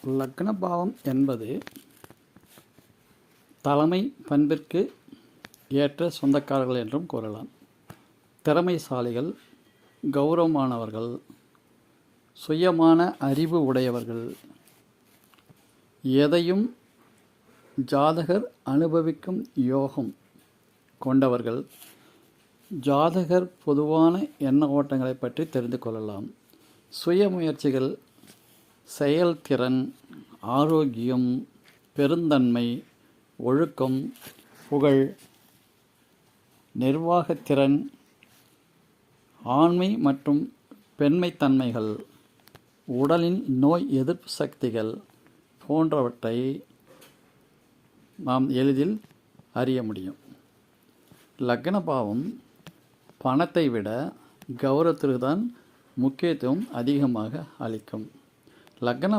லக்ன பாவம் என்பது தலைமை பண்பிற்கு ஏற்ற சொந்தக்காரர்கள் என்றும் கூறலாம். திறமைசாலிகள், கௌரவமானவர்கள், சுயமான அறிவு உடையவர்கள், எதையும் ஜாதகர் அனுபவிக்கும் யோகம் கொண்டவர்கள். ஜாதகர் பொதுவான எண்ண ஓட்டங்களை பற்றி தெரிந்து கொள்ளலாம். சுய முயற்சிகள், செயல்திறன், ஆரோக்கியம், பெருந்தன்மை, ஒழுக்கம், புகழ், நிர்வாகத்திறன், ஆண்மை மற்றும் பெண்மைத்தன்மைகள், உடலின் நோய் எதிர்ப்பு சக்திகள் போன்றவற்றை நாம் எளிதில் அறிய முடியும். லக்ன பாவம் பணத்தை விட கௌரவத்திற்கு தான் முக்கியத்துவம் அதிகமாக அளிக்கும். லக்ன